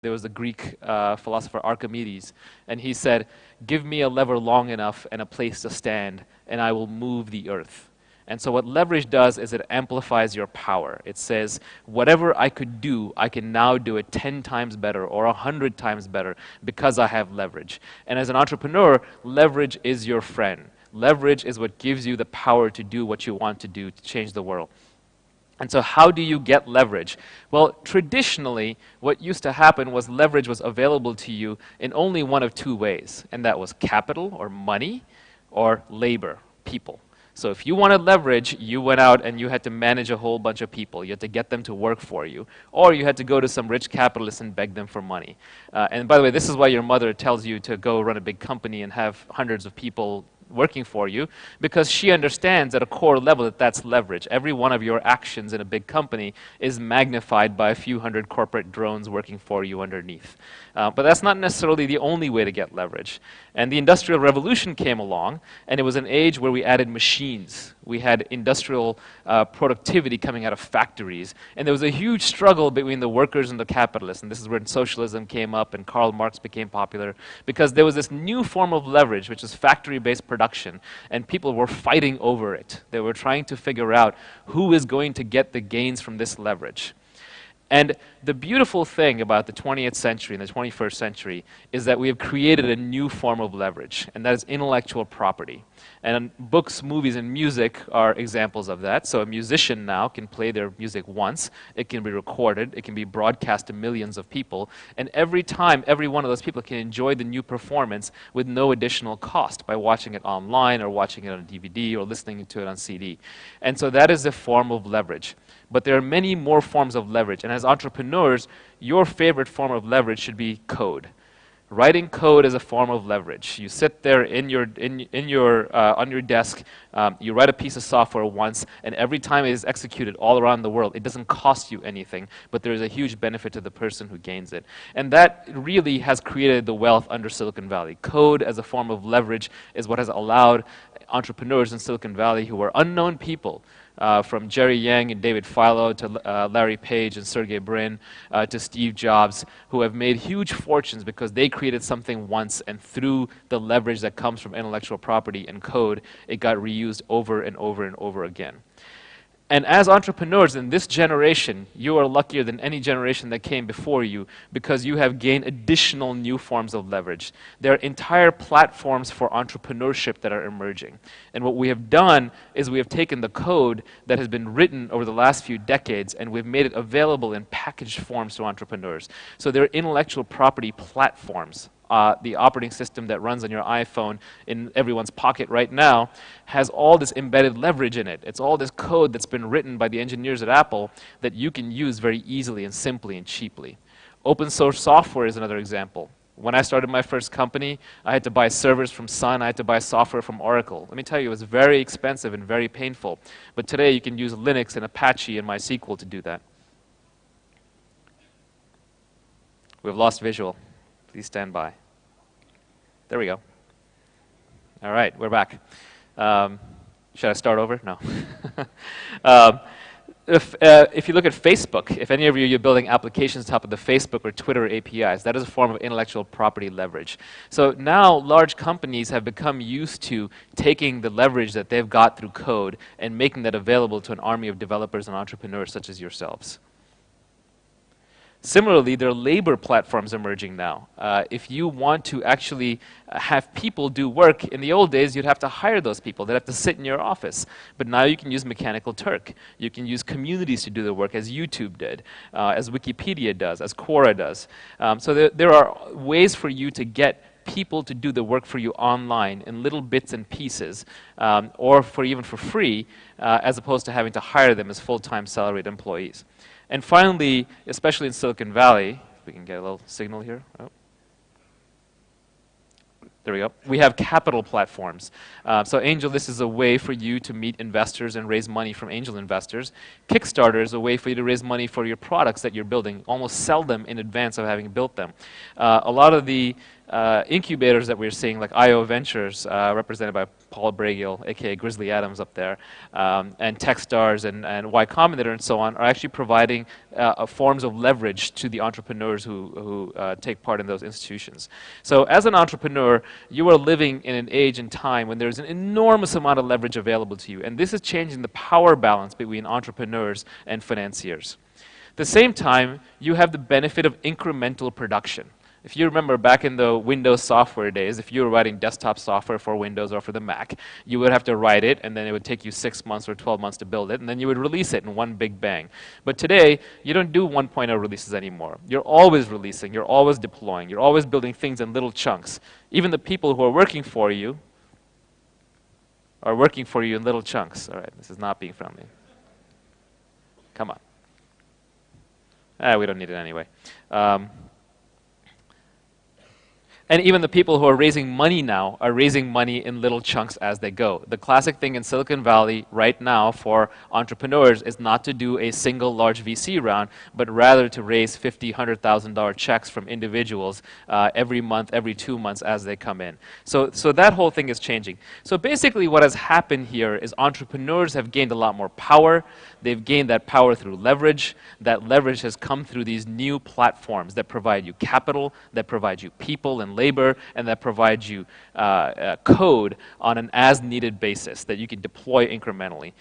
There was the Greek philosopher Archimedes, and he said, "Give me a lever long enough and a place to stand, and I will move the earth." And so what leverage does is it amplifies your power. It says, whatever I could do, I can now do it 10 times better or 100 times better because I have leverage. And as an entrepreneur, leverage is your friend. Leverage is what gives you the power to do what you want to do to change the world. And so how do you get leverage? Well, traditionally, what used to happen was leverage was available to you in only one of two ways, and that was capital or money or labor, people. So if you wanted leverage, you went out and you had to manage a whole bunch of people. You had to get them to work for you. Or you had to go to some rich capitalist and beg them for money. And by the way, this is why your mother tells you to go run a big company and have hundreds of people working for you, because she understands at a core level that that's leverage. Every one of your actions in a big company is magnified by a few hundred corporate drones working for you underneath. But that's not necessarily the only way to get leverage. And the Industrial Revolution came along, and it was an age where we added machines. We had industrial productivity coming out of factories. And there was a huge struggle between the workers and the capitalists. And this is when socialism came up and Karl Marx became popular, because there was this new form of leverage, which is factory-based production. And people were fighting over it. They were trying to figure out who is going to get the gains from this leverage. And the beautiful thing about the 20th century and the 21st century is that we have created a new form of leverage, and that is intellectual property. And books, movies, and music are examples of that. So a musician now can play their music once, it can be recorded, it can be broadcast to millions of people, and every time, every one of those people can enjoy the new performance with no additional cost by watching it online or watching it on DVD or listening to it on CD. And so that is a form of leverage. But there are many more forms of leverage, and as entrepreneurs, your favorite form of leverage should be code. Writing code is a form of leverage. You sit there on your desk, you write a piece of software once, and every time it is executed all around the world, it doesn't cost you anything, but there is a huge benefit to the person who gains it. And that really has created the wealth under Silicon Valley. Code as a form of leverage is what has allowed entrepreneurs in Silicon Valley who are unknown people, from Jerry Yang and David Filo to Larry Page and Sergey Brin to Steve Jobs, who have made huge fortunes because they created something once, and through the leverage that comes from intellectual property and code, it got reused over and over and over again. And as entrepreneurs in this generation, you are luckier than any generation that came before you, because you have gained additional new forms of leverage. There are entire platforms for entrepreneurship that are emerging. And what we have done is we have taken the code that has been written over the last few decades, and we've made it available in packaged forms to entrepreneurs. So there are intellectual property platforms. The operating system that runs on your iPhone in everyone's pocket right now has all this embedded leverage in it. It's all this code that's been written by the engineers at Apple that you can use very easily and simply and cheaply. Open source software is another example. When I started my first company, I had to buy servers from Sun, I had to buy software from Oracle. Let me tell you, it was very expensive and very painful. But today you can use Linux and Apache and MySQL to do that. We've lost visual. Please stand by. There we go. All right, we're back. Should I start over? No. If you look at Facebook, if any of you are building applications on top of the Facebook or Twitter APIs, that is a form of intellectual property leverage. So now large companies have become used to taking the leverage that they've got through code and making that available to an army of developers and entrepreneurs such as yourselves. Similarly, there are labor platforms emerging now. If you want to actually have people do work, in the old days you'd have to hire those people. They'd have to sit in your office. But now you can use Mechanical Turk. You can use communities to do the work, as YouTube did, as Wikipedia does, as Quora does. So there are ways for you to get people to do the work for you online in little bits and pieces, or even for free, as opposed to having to hire them as full-time salaried employees. And finally, especially in Silicon Valley, if we can get a little signal here. Oh. There we go. We have capital platforms. So AngelList is a way for you to meet investors and raise money from angel investors. Kickstarter is a way for you to raise money for your products that you're building, almost sell them in advance of having built them. A lot of the incubators that we're seeing, like IO Ventures, represented by Paul Bragiel, aka Grizzly Adams up there, and Techstars and Y Combinator and so on, are actually providing forms of leverage to the entrepreneurs who take part in those institutions. So as an entrepreneur, you are living in an age and time when there's an enormous amount of leverage available to you, and this is changing the power balance between entrepreneurs and financiers. At the same time, you have the benefit of incremental production. If you remember back in the Windows software days, if you were writing desktop software for Windows or for the Mac, you would have to write it, and then it would take you 6 months or 12 months to build it, and then you would release it in one big bang. But today, you don't do 1.0 releases anymore. You're always releasing, you're always deploying, you're always building things in little chunks. Even the people who are working for you in little chunks. All right, this is not being friendly. Come on. We don't need it anyway. And even the people who are raising money now are raising money in little chunks as they go. The classic thing in Silicon Valley right now for entrepreneurs is not to do a single large VC round, but rather to raise $50,000, $100,000 checks from individuals every month, every 2 months as they come in. So that whole thing is changing. So basically what has happened here is entrepreneurs have gained a lot more power. They've gained that power through leverage. That leverage has come through these new platforms that provide you capital, that provide you people and labor, and that provide you code on an as-needed basis that you can deploy incrementally.